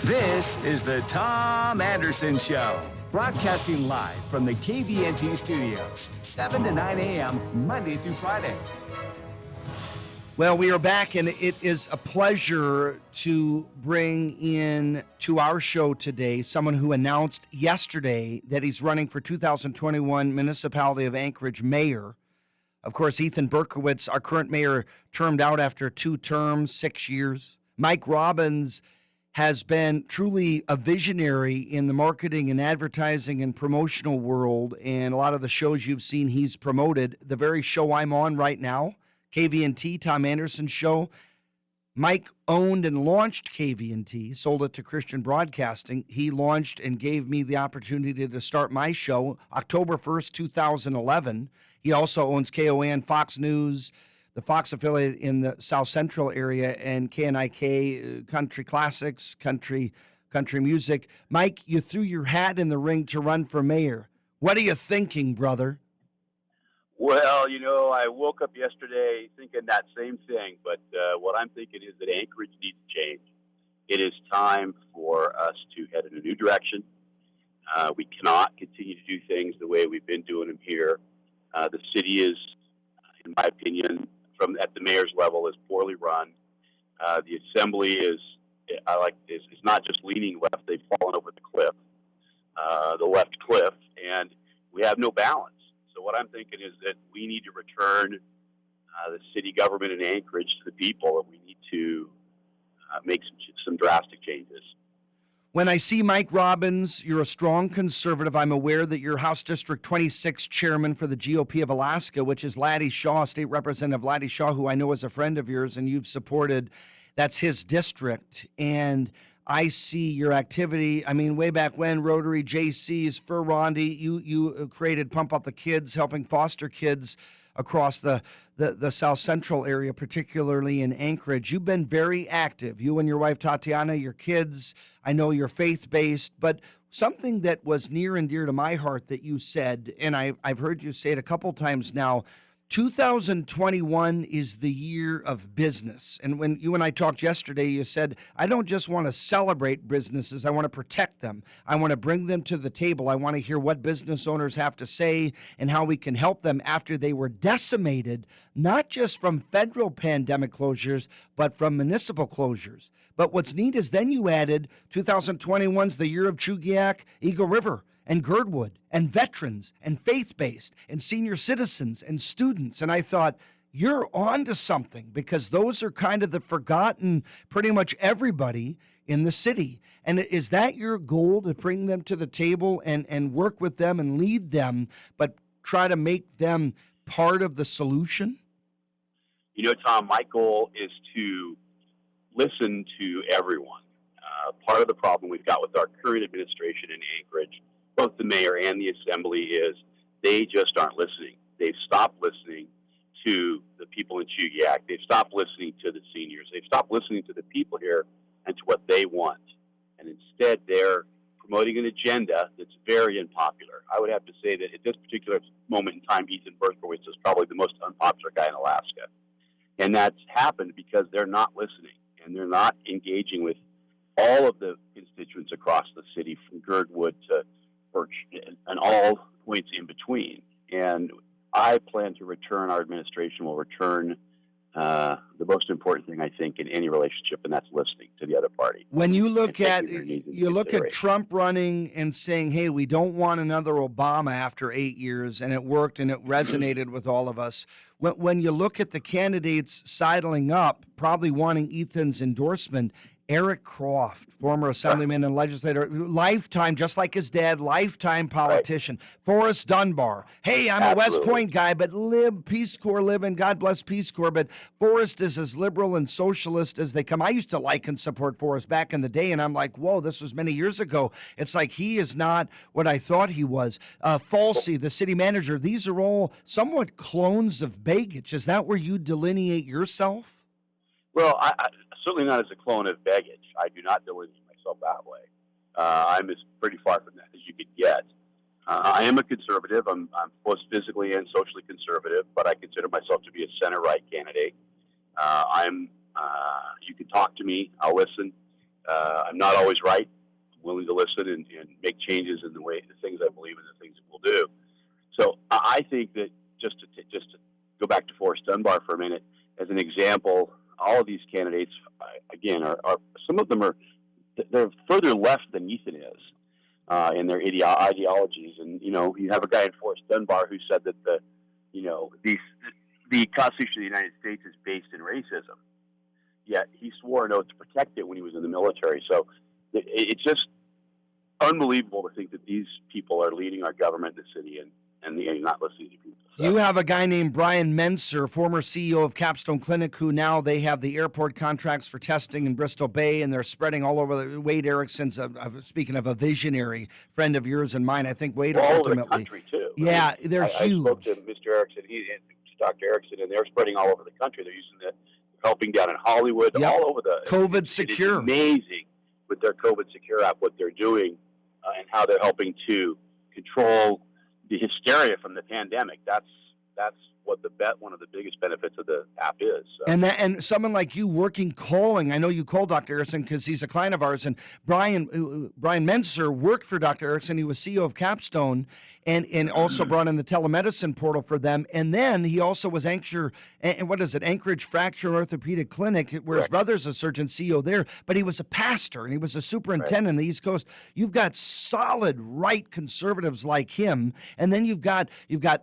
This is the Tom Anderson Show, broadcasting live from the KVNT studios, 7 to 9 a.m., Monday through Friday. Well, we are back, and it is a pleasure to bring in to our show today someone who announced yesterday that he's running for 2021 Municipality of Anchorage mayor. Of course, Ethan Berkowitz, our current mayor, termed out after 2 terms, 6 years. Mike Robbins has been truly a visionary in the marketing and advertising and promotional world, and a lot of the shows you've seen he's promoted. The very show I'm on right now, KVNT, Tom Anderson Show. Mike owned and launched KVNT, sold it to Christian Broadcasting. He launched and gave me the opportunity to start my show October 1st, 2011. He also owns KON, Fox News, the Fox affiliate in the South Central area, and KNIK, Country Classics, country music. Mike, you threw your hat in the ring to run for mayor. What are you thinking, brother? Well, I woke up yesterday thinking that same thing, but what I'm thinking is that Anchorage needs change. It is time for us to head in a new direction. We cannot continue to do things the way we've been doing them here. The city is, in my opinion, at the mayor's level, is poorly run. The assembly is not just leaning left; they've fallen over the left cliff, and we have no balance. So what I'm thinking is that we need to return the city government in Anchorage to the people, and we need to make some drastic changes. When I see Mike Robbins, you're a strong conservative. I'm aware that you're House District 26 chairman for the GOP of Alaska, which is Laddie Shaw, State Representative Laddie Shaw, who I know is a friend of yours, and you've supported. That's his district. And I see your activity. I mean, way back when, Rotary, JCs, for Rondi, you created Pump Up the Kids, helping foster kids across the South Central area, particularly in Anchorage. You've been very active. You and your wife, Tatiana, your kids. I know you're faith-based, but something that was near and dear to my heart that you said, and I've heard you say it a couple times now, 2021 is the year of business. And when you and I talked yesterday, you said, I don't just want to celebrate businesses. I want to protect them. I want to bring them to the table. I want to hear what business owners have to say and how we can help them after they were decimated, not just from federal pandemic closures, but from municipal closures. But what's neat is then you added 2021's the year of Chugiak, Eagle River, and Girdwood, and veterans, and faith-based, and senior citizens, and students. And I thought, you're on to something, because those are kind of the forgotten, pretty much everybody in the city. And is that your goal, to bring them to the table and work with them and lead them, but try to make them part of the solution? Tom, my goal is to listen to everyone. Part of the problem we've got with our current administration in Anchorage, both the mayor and the assembly, is they just aren't listening. They've stopped listening to the people in Chugiak. They've stopped listening to the seniors. They've stopped listening to the people here and to what they want. And instead, they're promoting an agenda that's very unpopular. I would have to say that at this particular moment in time, Ethan Berkowitz is probably the most unpopular guy in Alaska. And that's happened because they're not listening, and they're not engaging with all of the constituents across the city, from Girdwood to and all points in between. And I plan to return, our administration will return the most important thing, I think, in any relationship, and that's listening to the other party. When you look at Trump running and saying, hey, we don't want another Obama after 8 years, and it worked and it resonated with all of us. When you look at the candidates sidling up, probably wanting Ethan's endorsement, Eric Croft, former assemblyman and legislator, lifetime, just like his dad, lifetime politician. Right. Forrest Dunbar. Hey, I'm a West Point guy, but Peace Corps living, God bless Peace Corps, but Forrest is as liberal and socialist as they come. I used to like and support Forrest back in the day, and I'm like, whoa, this was many years ago. It's like he is not what I thought he was. Falsey, the city manager, these are all somewhat clones of Begich. Is that where you delineate yourself? Well, I certainly not as a clone of Begich. I do not delineate myself that way. I'm as pretty far from that as you could get. I am a conservative. I'm both physically and socially conservative, but I consider myself to be a center-right candidate. You can talk to me. I'll listen. I'm not always right. I'm willing to listen and make changes in the things I believe in, the things that we'll do. So I think that just to go back to Forrest Dunbar for a minute, as an example, all of these candidates, again, are some of them they're further left than Ethan is in their ideologies. And, you have a guy in Forrest Dunbar who said that the Constitution of the United States is based in racism. Yet he swore an oath to protect it when he was in the military. So it's just unbelievable to think that these people are leading our government in the city and not listening to people. So. You have a guy named Brian Menser, former CEO of Capstone Clinic, who now they have the airport contracts for testing in Bristol Bay, and they're spreading all over. Wade Erickson's, speaking of a visionary friend of yours and mine, I think Wade all ultimately. over the country, too. Yeah, they're huge. I spoke to Mr. Erickson, Dr. Erickson, and they're spreading all over the country. They're using helping down in Hollywood, all over the COVID Secure. It's amazing with their COVID Secure app what they're doing and how they're helping to control the hysteria from the pandemic. That's what one of the biggest benefits of the app is. So. And someone like you calling, I know you called Dr. Erickson because he's a client of ours, and Brian Menser worked for Dr. Erickson. He was CEO of Capstone and also brought in the telemedicine portal for them. And then he also was Anchorage Fracture Orthopedic Clinic, where his brother's a surgeon, CEO there, but he was a pastor and he was a superintendent on the East Coast. You've got solid right conservatives like him. And then you've got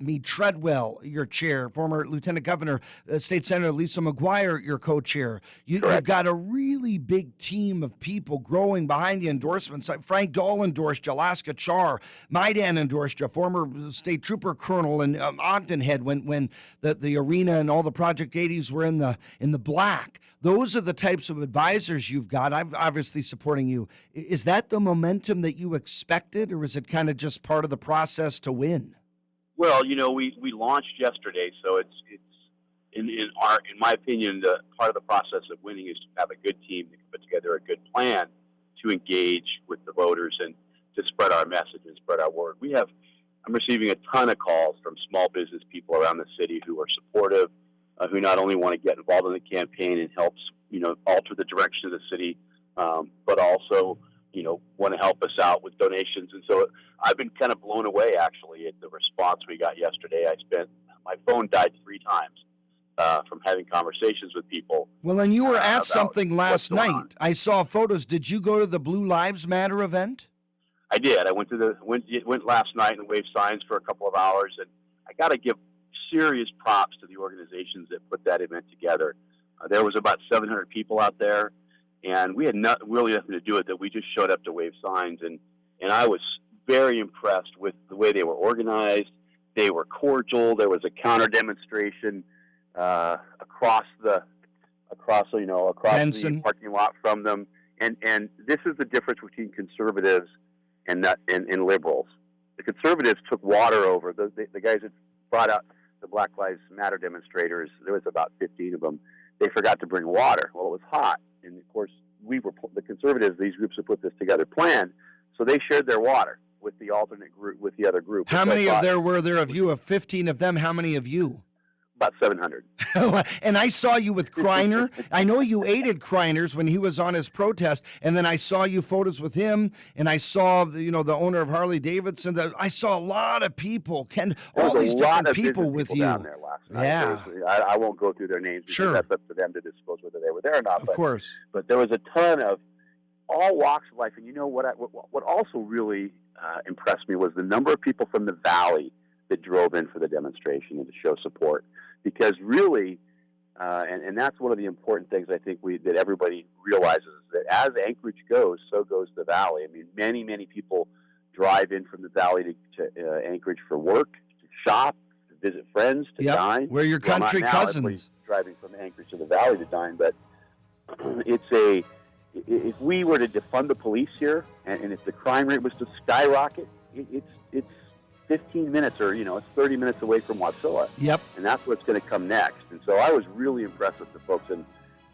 Meade Treadwell, your chair, former Lieutenant Governor, State Senator Lisa McGuire, your co-chair. You've got a really big team of people growing behind you, endorsements. Frank Dahl endorsed you, Alaska Char, Maidan endorsed you, former state trooper colonel in Ogden Head when the arena and all the Project 80s were in the black. Those are the types of advisors you've got. I'm obviously supporting you. Is that the momentum that you expected, or is it kind of just part of the process to win? Well, we launched yesterday, so it's in my opinion, the part of the process of winning is to have a good team that can put together a good plan to engage with the voters and to spread our message and spread our word. I'm receiving a ton of calls from small business people around the city who are supportive, who not only want to get involved in the campaign and help, alter the direction of the city, but also, want to help us out with donations. And so I've been kind of blown away, actually, at the response we got yesterday. My phone died 3 times from having conversations with people. Well, and you were at something last night. I saw photos. Did you go to the Blue Lives Matter event? I did. I went last night and waved signs for a couple of hours, and I got to give serious props to the organizations that put that event together. There was about 700 people out there, and we had really nothing to do with it. We just showed up to wave signs, and I was very impressed with the way they were organized. They were cordial. There was a counter demonstration across the parking lot from them, and this is the difference between conservatives and liberals. The conservatives took water over. The guys that brought out the Black Lives Matter demonstrators, there was about 15 of them. They forgot to bring water. Well, it was hot. And, of course, the conservatives, these groups who put this together, planned. So they shared their water with the alternate group, with the other group. How many were there of you? Of 15 of them, how many of you? About 700. And I saw you with Kreiner. I know you aided Kreiner's when he was on his protest, and then I saw you photos with him, and I saw the owner of Harley Davidson. I saw a lot of people, all these different people with you. Down there last night. Yeah, I won't go through their names because that's up to them to disclose whether they were there or not. Of course, but there was a ton of all walks of life, and what also really impressed me was the number of people from the Valley that drove in for the demonstration and to show support. Because really, and that's one of the important things I think that everybody realizes, that as Anchorage goes, so goes the Valley. I mean, many, many people drive in from the Valley to Anchorage for work, to shop, to visit friends, to dine. We're your country cousins. Driving from Anchorage to the Valley to dine, but if we were to defund the police here, and if the crime rate was to skyrocket, it's 15 minutes or, it's 30 minutes away from Wasilla. Yep. And that's what's going to come next. And so I was really impressed with the folks in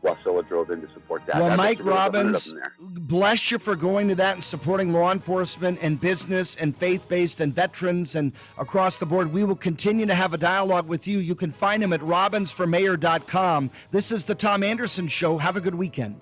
Wasilla drove in to support that. Well, Mike Robbins, bless you for going to that and supporting law enforcement and business and faith-based and veterans and across the board. We will continue to have a dialogue with you. You can find him at robbinsformayor.com. This is the Tom Anderson Show. Have a good weekend.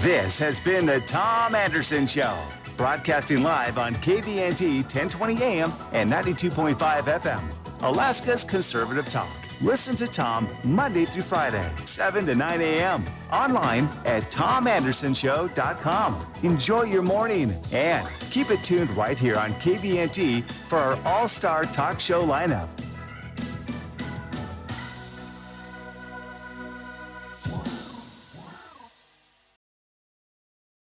This has been the Tom Anderson Show, broadcasting live on KVNT 1020 AM and 92.5 FM, Alaska's conservative talk. Listen to Tom Monday through Friday, 7 to 9 a.m. Online at tomandersonshow.com. Enjoy your morning and keep it tuned right here on KVNT for our all-star talk show lineup.